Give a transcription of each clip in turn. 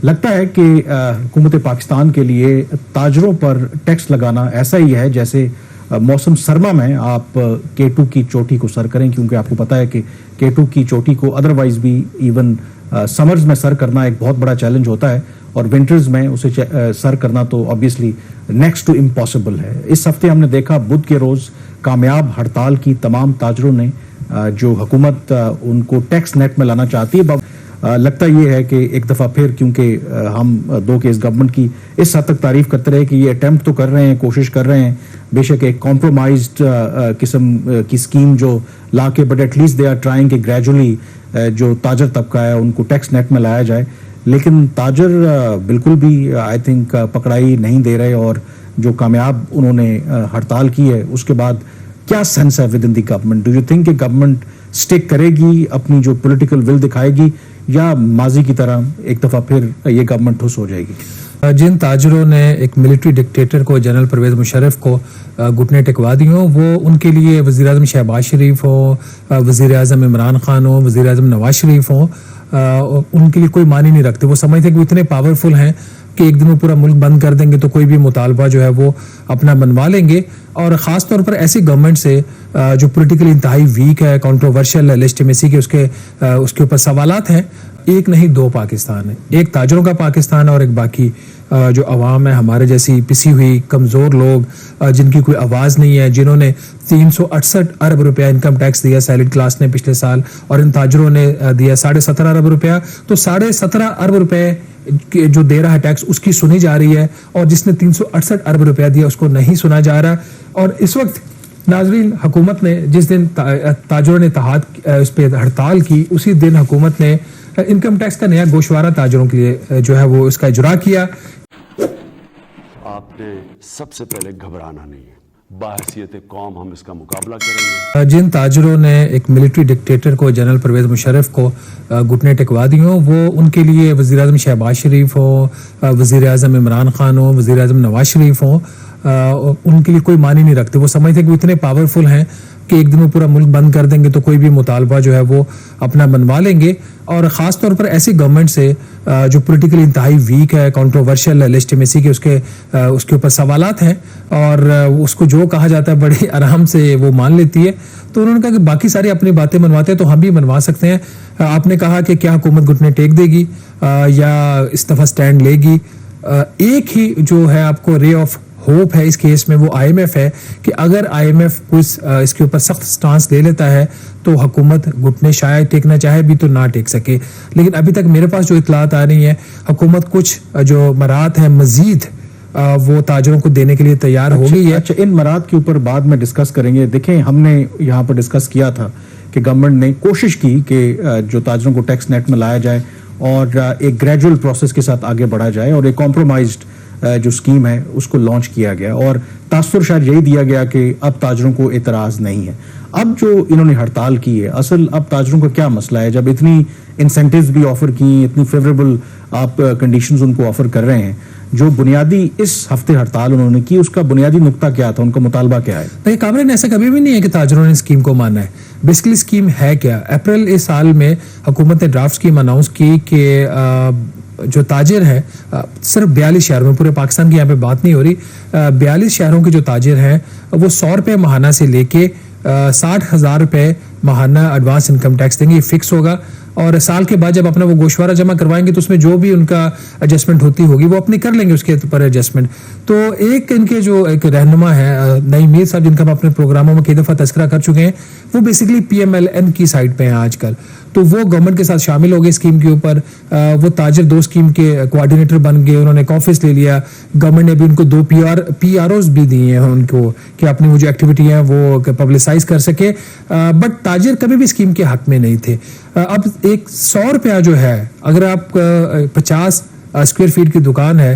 لگتا ہے کہ حکومت پاکستان کے لیے تاجروں پر ٹیکس لگانا ایسا ہی ہے جیسے موسم سرما میں آپ K2 کی چوٹی کو سر کریں، کیونکہ آپ کو پتا ہے کہ K2 کی چوٹی کو ادروائز بھی ایون سمرز میں سر کرنا ایک بہت بڑا چیلنج ہوتا ہے، اور ونٹرز میں اسے سر کرنا تو آبویسلی نیکسٹ ٹو امپاسبل ہے۔ اس ہفتے ہم نے دیکھا بدھ کے روز کامیاب ہڑتال کی تمام تاجروں نے، جو حکومت ان کو ٹیکس نیٹ میں لانا چاہتی ہے۔ لگتا یہ ہے کہ ایک دفعہ پھر، کیونکہ ہم دو کے اس گورنمنٹ کی اس حد تک تعریف کرتے رہے کہ یہ اٹیمپٹ تو کر رہے ہیں، کوشش کر رہے ہیں، بے شک ایک کمپرومائزڈ قسم کی اسکیم جو لا کے، but at least they are trying کہ گریجولی جو تاجر طبقہ ہے ان کو ٹیکس نیٹ میں لایا جائے، لیکن تاجر بالکل بھی آئی تھنک پکڑائی نہیں دے رہے، اور جو کامیاب انہوں نے ہڑتال کی ہے اس کے بعد کیا سینس ہے with in the government? Do you think کہ گورنمنٹ سٹک کرے گی، اپنی جو پولیٹیکل ول دکھائے گی، یا ماضی کی طرح ایک دفعہ پھر یہ گورنمنٹ ٹھوس ہو جائے گی؟ جن تاجروں نے ایک ملٹری ڈکٹیٹر کو، جنرل پرویز مشرف کو گھٹنے ٹکوا دی ہوں، وہ ان کے لیے وزیر اعظم شہباز شریف ہو، وزیر اعظم عمران خان ہو، وزیر اعظم نواز شریف ہوں، ان کے لیے کوئی معنی نہیں رکھتے۔ وہ سمجھتے کہ وہ اتنے پاورفل ہیں کہ ایک دن وہ پورا ملک بند کر دیں گے تو کوئی بھی مطالبہ جو ہے وہ اپنا منوا لیں گے، اور خاص طور پر ایسی گورنمنٹ سے جو پولیٹیکلی انتہائی ویک ہے، کنٹروورشل ہے، لیجٹمیسی کے اس کے اوپر سوالات ہیں۔ ایک نہیں دو پاکستان ہے، ایک تاجروں کا پاکستان ہے اور ایک باقی جو عوام ہے، ہمارے جیسی پسی ہوئی کمزور لوگ جن کی کوئی آواز نہیں ہے، جنہوں نے 368 ارب روپیہ انکم ٹیکس دیا سیلڈ کلاس نے پچھلے سال، اور ان تاجروں نے دیا 17.5 ارب روپیہ۔ تو 17.5 ارب روپے جو دے رہا ہے ٹیکس، اس کی سنی جا رہی ہے، اور جس نے 368 ارب روپیہ دیا اس کو نہیں سنا جا رہا۔ اور اس وقت ناظرین، حکومت نے جس دن تاجروں نے اس پہ ہڑتال کی، اسی دن حکومت نے انکم ٹیکس کا نیا گوشوارہ تاجروں کے لیے جو ہے وہ اس کا اجرا کیا۔ آپ نے سب سے پہلے گھبرانا نہیں ہے، بحیثیت قوم ہم اس کا مقابلہ کریں گے۔ جن تاجروں نے ایک ملٹری ڈکٹیٹر کو، جنرل پرویز مشرف کو گھٹنے ٹکوا دی ہوں، وہ ان کے لیے وزیر اعظم شہباز شریف ہو، وزیر اعظم عمران خان ہو، وزیر اعظم نواز شریف ہوں، ان کے لیے کوئی معنی نہیں رکھتے۔ وہ سمجھتے کہ وہ اتنے پاورفل ہیں کہ ایک دن وہ پورا ملک بند کر دیں گے تو کوئی بھی مطالبہ جو ہے وہ اپنا منوا لیں گے، اور خاص طور پر ایسی گورنمنٹ سے جو پولیٹیکلی انتہائی ویک ہے، کنٹروورشل ہے، لیجٹمیسی کے اس کے اوپر سوالات ہیں، اور اس کو جو کہا جاتا ہے بڑی آرام سے وہ مان لیتی ہے۔ تو انہوں نے کہا کہ باقی ساری اپنی باتیں منواتے ہیں تو ہم بھی منوا سکتے ہیں۔ آپ نے کہا کہ کیا حکومت گھٹنے ٹیک دے گی یا اس دفعہ سٹینڈ لے گی؟ ایک ہی جو ہے آپ کو رے آف ہوپ ہے اس کیس میں، وہ IMF ہے، کہ اگر IMF اس کے اوپر سخت سٹانس لے لیتا ہے تو حکومت گھٹنے شاید ٹیکنا چاہے بھی تو نہ ٹیک سکے۔ لیکن ابھی تک میرے پاس جو اطلاعات آ رہی ہیں، حکومت کچھ جو مرات ہیں مزید وہ تاجروں کو دینے کے لیے تیار ہو گئی ہے۔ اچھا، ان مرات کے اوپر بعد میں ڈسکس کریں گے۔ دیکھیں، ہم نے یہاں پر ڈسکس کیا تھا کہ گورنمنٹ نے کوشش کی کہ جو تاجروں کو ٹیکس نیٹ میں لایا جائے اور ایک گریجول پروسیس کے ساتھ آگے بڑھا جائے، اور ایک کمپرومائزڈ جو اسکیم ہے اس کو لانچ کیا گیا، اور تاثر شاید یہی دیا گیا کہ اب تاجروں کو اعتراض نہیں ہے۔ اب جو انہوں نے ہڑتال کی ہے، اصل اب تاجروں کا کیا مسئلہ ہے؟ جب اتنی انسینٹیوز بھی آفر کی، اتنی فیوریبل آپ کنڈیشنز ان کو آفر کر رہے ہیں، جو بنیادی اس ہفتے ہڑتال انہوں نے کی، اس کا بنیادی نقطہ کیا تھا، ان کا مطالبہ کیا ہے؟ نہیں، کامرین، ایسا کبھی بھی نہیں ہے کہ تاجروں نے اسکیم کو مانا ہے۔ بیسکلی اسکیم ہے کیا؟ اپریل اس سال میں حکومت نے ڈرافٹ اسکیم اناؤنس کی کہ جو تاجر ہیں صرف 42 شہروں میں، پورے پاکستان کی یہاں پہ بات نہیں ہو رہی، 42 شہروں کے جو تاجر ہیں وہ 100 روپے ماہانہ سے لے کے 60,000 روپے ماہانہ ایڈوانس انکم ٹیکس دیں گے۔ یہ فکس ہوگا، اور سال کے بعد جب اپنا وہ گوشوارہ جمع کروائیں گے تو اس میں جو بھی ان کا ایڈجسٹمنٹ ہوتی ہوگی وہ اپنی کر لیں گے اس کے اوپر ایڈجسٹمنٹ۔ تو ایک ان کے جو ایک رہنما ہے نعیم میر صاحب، جن کا ہم اپنے پروگراموں میں کئی دفعہ تذکرہ کر چکے ہیں، وہ بیسکلی PMLN کی سائٹ پہ ہیں آج کل، تو وہ گورنمنٹ کے ساتھ شامل ہو گئے اسکیم کے اوپر۔ وہ تاجر 2 اسکیم کے کوآرڈینیٹر بن گئے، انہوں نے ایک آفس لے لیا، گورنمنٹ نے بھی ان کو 2 PROs بھی دیے ہیں ان کو کہ اپنی وہ جو ایکٹیویٹی ہیں وہ پبلسائز کر سکے، بٹ تاجر کبھی بھی اسکیم کے حق میں نہیں تھے۔ اب ایک 100 روپیہ جو ہے، اگر آپ 50 اسکوائر فیٹ کی دکان ہے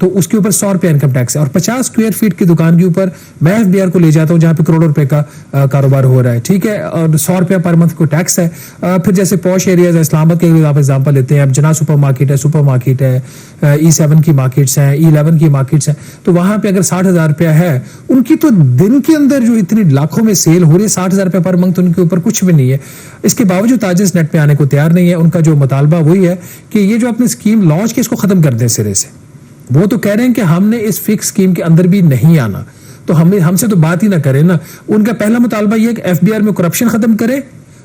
تو اس کے اوپر 100 روپیہ انکم ٹیکس ہے، اور 50 اسکوائر فیٹ کی دکان کے اوپر میں FBR کو لے جاتا ہوں جہاں پہ کروڑوں روپے کا کاروبار ہو رہا ہے، ٹھیک ہے، اور 100 روپیہ پر منتھ کو ٹیکس ہے۔ پھر جیسے پوش ایریاز ہے، اسلام آباد کے آپ ایگزامپل لیتے ہیں، اب جناح سپر مارکیٹ ہے، E7 کی مارکیٹس ہیں، E11 کی مارکیٹس ہیں، تو وہاں پہ اگر 60,000 روپیہ ہے، ان کی تو دن کے اندر جو اتنی لاکھوں میں سیل ہو رہی ہے، 60,000 روپیہ پر منتھ ان کے اوپر کچھ بھی نہیں ہے۔ اس کے باوجود تاجر نیٹ پہ آنے کو تیار نہیں ہے۔ ان کا جو مطالبہ وہی ہے کہ یہ جو اپنی اسکیم لانچ کی اس کو اس کو ختم کر دیں سرے سے. وہ تو کہہ رہے ہیں کہ ہم نے اس فکس اسکیم کے اندر بھی نہیں آنا, تو ہم سے تو بات ہی نہ کریں نا. ان کا پہلا مطالبہ یہ ہے کہ FBR میں کرپشن ختم کرے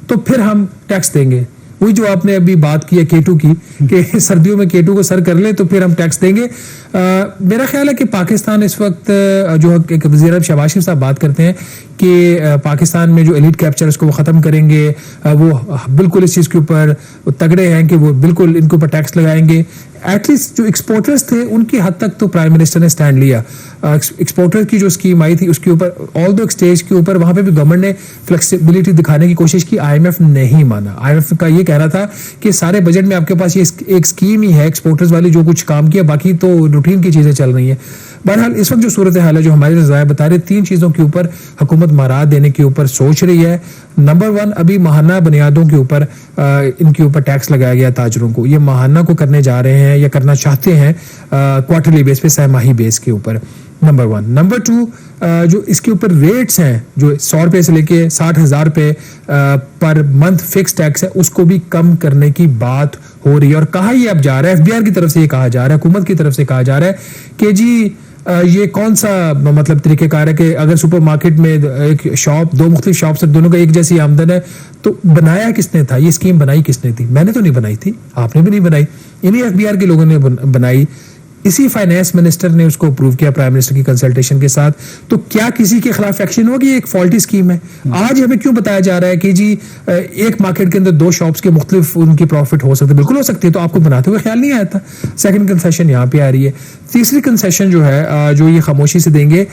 تو پھر ہم ٹیکس دیں گے. وہی جو آپ نے ابھی بات کی ہے K2 کی, کہ سردیوں میں K2 کو سر کر لیں تو پھر ہم ٹیکس دیں گے. میرا خیال ہے کہ پاکستان اس وقت جو وزیر اعظم شہباز شریف صاحب بات کرتے ہیں کہ پاکستان میں جو ایلیٹ کیپچر اس کو وہ ختم کریں گے, وہ بالکل اس چیز کے اوپر تگڑے ہیں کہ وہ بالکل ان کے اوپر ٹیکس لگائیں گے. ایٹ لیسٹ جو ایکسپورٹرز تھے ان کی حد تک تو پرائم منسٹر نے سٹینڈ لیا. ایکسپورٹر کی جو اسکیم آئی تھی اس کے اوپر آل دو اسٹیج کے اوپر وہاں پہ بھی گورنمنٹ نے فلیکسیبلٹی دکھانے کی کوشش کی. IMF نہیں مانا. IMF کا یہ کہہ رہا تھا کہ سارے بجٹ میں آپ کے پاس یہ ایک اسکیم ہی ہے ایکسپورٹرز والی جو کچھ کام کیا, باقی تو روٹین کی چیزیں چل رہی ہیں. بہرحال اس وقت جو صورتحال ہے جو ہمارے رضائع بتا رہے, 3 چیزوں کے اوپر حکومت مہارت دینے کے اوپر سوچ رہی ہے. نمبر 1, ابھی ماہانہ بنیادوں کے اوپر ان کے اوپر ٹیکس لگایا گیا تاجروں کو. یہ ماہانہ کو کرنے جا رہے ہیں یا کرنا چاہتے ہیں کوارٹرلی بیس پہ, سہ ماہی بیس کے اوپر. نمبر 1. نمبر 2, جو اس کے اوپر ریٹس ہیں جو 100 روپے سے لے کے 60,000 روپے پر منتھ فکس ٹیکس ہے, اس کو بھی کم کرنے کی بات ہو رہی ہے. اور کہا یہ اب جا رہا ہے, FBR کی طرف سے یہ کہا جا رہا ہے, حکومت کی طرف سے کہا جا رہا ہے کہ جی یہ کون سا مطلب طریقہ کار ہے کہ اگر سپر مارکیٹ میں ایک شاپ, 2 مختلف شاپس دونوں کا ایک جیسی آمدن ہے, تو بنایا کس نے تھا یہ اسکیم, بنائی کس نے تھی؟ میں نے تو نہیں بنائی تھی, آپ نے بھی نہیں بنائی, انہیں FBR کے لوگوں نے بنائی. اسی فائنانس منسٹر نے اس کو اپروو کیا پرائم منسٹر کی کنسلٹیشن کے ساتھ. تو کیا کسی کے خلاف ایکشن ہوگا؟ یہ ایک فالٹی اسکیم ہے. آج ہمیں کیوں بتایا جا رہا ہے کہ جی ایک مارکیٹ کے اندر 2 شاپس کے مختلف ان کی پروفٹ ہو سکتے, بالکل ہو سکتی ہے, تو آپ کو بناتے ہوئے خیال نہیں آیا تھا. سیکنڈ کنسیشن یہاں پہ آ رہی ہے. تیسری کنسیشن جو ہے جو یہ خاموشی سے دیں گے,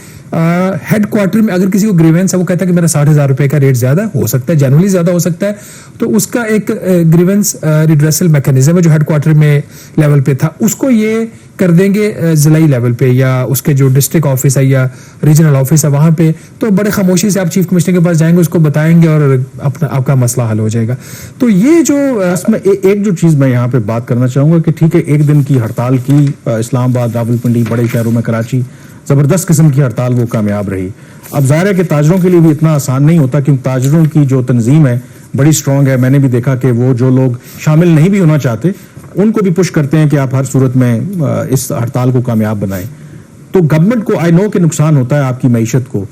ہیڈ کوارٹر میں اگر کسی کو گریونس ہے, وہ کہتا ہے کہ میرا 60,000 روپے کا ریٹ زیادہ ہو سکتا ہے, جنرلی زیادہ ہو سکتا ہے, تو اس کا ایک گریونس ریڈریسل میکینزم ہے جو ہیڈ کوارٹر میں لیول پہ تھا, اس کو یہ کر دیں گے ضلعی لیول پہ یا اس کے جو ڈسٹرکٹ آفس ہے یا ریجنل آفس ہے وہاں پہ. تو بڑے خاموشی سے آپ چیف کمشنر کے پاس جائیں گے, اس کو بتائیں گے اور آپ کا مسئلہ حل ہو جائے گا. تو یہ جو اس میں ایک جو چیز میں یہاں پہ بات کرنا چاہوں گا کہ ٹھیک ہے 1 دن کی ہڑتال کی, اسلام آباد, راولپنڈی, بڑے شہروں میں, کراچی, زبردست قسم کی ہڑتال وہ کامیاب رہی. اب ظاہر ہے کہ تاجروں کے لیے بھی اتنا آسان نہیں ہوتا, کیونکہ تاجروں کی جو تنظیم ہے بڑی اسٹرانگ ہے. میں نے بھی دیکھا کہ وہ جو لوگ شامل نہیں بھی ہونا چاہتے ان کو بھی پش کرتے ہیں کہ آپ ہر صورت میں اس ہڑتال کو کامیاب بنائیں. تو گورنمنٹ کو آئی نو کہ نقصان ہوتا ہے آپ کی معیشت کو.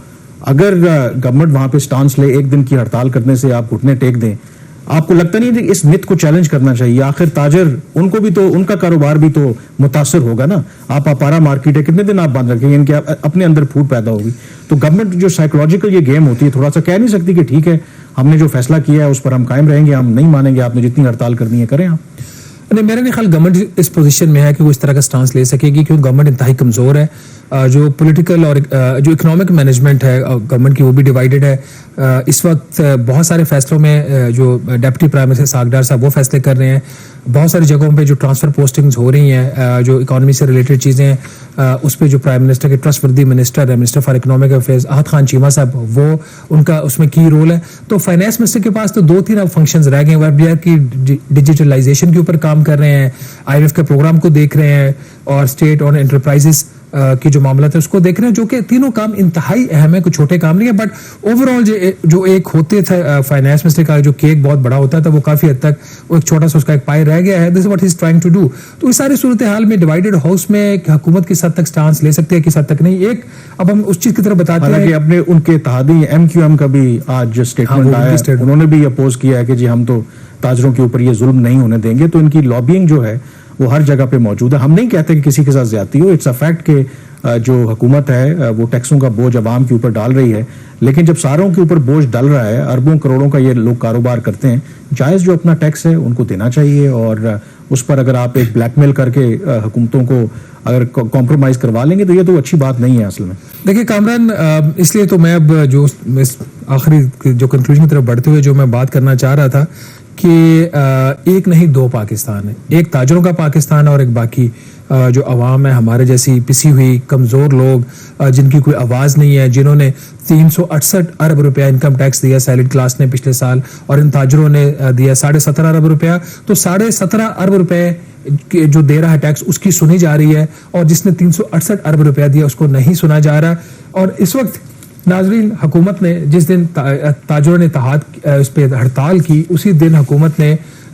اگر گورنمنٹ وہاں پہ سٹانس لے 1 دن کی ہڑتال کرنے سے آپ گھٹنے ٹیک دیں, آپ کو لگتا نہیں کہ اس مت کو چیلنج کرنا چاہیے؟ آخر تاجر ان کو بھی تو, ان کا کاروبار بھی تو متاثر ہوگا نا. آپ اپارا مارکیٹ ہے, کتنے دن آپ بند رکھیں گے, ان کے اپنے اندر پھوٹ پیدا ہوگی. تو گورنمنٹ جو سائیکولوجیکل یہ گیم ہوتی ہے, تھوڑا سا کہہ نہیں سکتی کہ ٹھیک ہے ہم نے جو فیصلہ کیا ہے اس پر ہم قائم رہیں گے, ہم نہیں مانیں گے, آپ نے جتنی ہڑتال کرنی ہے کریں آپ. نہیں, میرا نہیں خیال گورنمنٹ اس پوزیشن میں ہے کہ وہ اس طرح کا سٹانس لے سکے گی, کیونکہ گورنمنٹ انتہائی کمزور ہے. جو پولیٹیکل اور جو اکنامک مینجمنٹ ہے گورنمنٹ کی وہ بھی ڈیوائیڈڈ ہے. اس وقت بہت سارے فیصلوں میں جو ڈپٹی پرائم منسٹر ساگڈار صاحب وہ فیصلے کر رہے ہیں. بہت ساری جگہوں پہ جو ٹرانسفر پوسٹنگز ہو رہی ہیں جو اکانومی سے ریلیٹڈ چیزیں ہیں, اس پہ جو پرائم منسٹر کے ٹرسٹ وردی منسٹر ہے, minister for economic affairs Ahad Khan Cheema صاحب, وہ ان کا اس میں کی رول ہے. تو فائنانس منسٹر کے پاس تو 2-3 اب فنکشنز رہ گئے ہیں. وہ FBR کی ڈیجیٹلائزیشن کے اوپر کام کر رہے ہیں, IMF کے پروگرام کو دیکھ رہے ہیں, اور اسٹیٹ اور انٹرپرائزز کی جو معاملات ہے اس کو دیکھ رہے ہیں, جو کہ تینوں کام انتہائی اہم ہے, کوئی چھوٹے کام نہیں ہے. بٹ اوور آل جو ایک ہوتے تھے فائنانس منسٹر کا جو کیک بہت بڑا ہوتا تھا, وہ کافی حد تک وہ ایک چھوٹا سا اس کا ایک پائی رہ گیا ہے. This is what he is trying to do. تو اس ساری صورتحال میں ڈیوائیڈڈ ہاؤس میں حکومت کس حد تک سٹانس لے سکتے ہیں, کس حد تک نہیں. ایک اب ہم اس چیز کی طرف بتاتے ہیں کہ اپنے ان کے اتحادی MQM کا بھی آج اسٹیٹمنٹ آیا ہے, انہوں نے بھی اپوز کیا ہے کہ جی ہم تو تاجروں کے اوپر یہ ظلم نہیں ہونے دیں گے. تو ان کی لابینگ جو ہے وہ ہر جگہ پہ موجود ہے. ہم نہیں کہتے کہ کسی کے ساتھ زیادتی ہو, اٹس اے فیکٹ کہ جو حکومت ہے وہ ٹیکسوں کا بوجھ عوام کے اوپر ڈال رہی ہے, لیکن جب ساروں کے اوپر بوجھ ڈل رہا ہے, اربوں کروڑوں کا یہ لوگ کاروبار کرتے ہیں, جائز جو اپنا ٹیکس ہے ان کو دینا چاہیے. اور اس پر اگر آپ ایک بلیک میل کر کے حکومتوں کو اگر کمپرومائز کروا لیں گے تو یہ تو اچھی بات نہیں ہے اصل میں. دیکھیں کامران, اس لیے تو میں اب جو آخری جو کنکلوژن کی طرف بڑھتے ہوئے جو میں بات کرنا چاہ رہا تھا کہ ایک نہیں 2 پاکستان ہے. ایک تاجروں کا پاکستان ہے اور ایک باقی جو عوام ہے, ہمارے جیسی پسی ہوئی کمزور لوگ جن کی کوئی آواز نہیں ہے, جنہوں نے 368 ارب روپیہ انکم ٹیکس دیا سیلڈ کلاس نے پچھلے سال, اور ان تاجروں نے دیا 17.5 ارب روپیہ. تو 17.5 ارب روپے جو دے رہا ہے ٹیکس اس کی سنی جا رہی ہے, اور جس نے 368 ارب روپیہ دیا اس کو نہیں سنا جا رہا. اور اس وقت ناظرین, حکومت نے جس دن تاجروں نے اتحاد اس پہ ہڑتال کی, اسی دن حکومت نے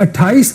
28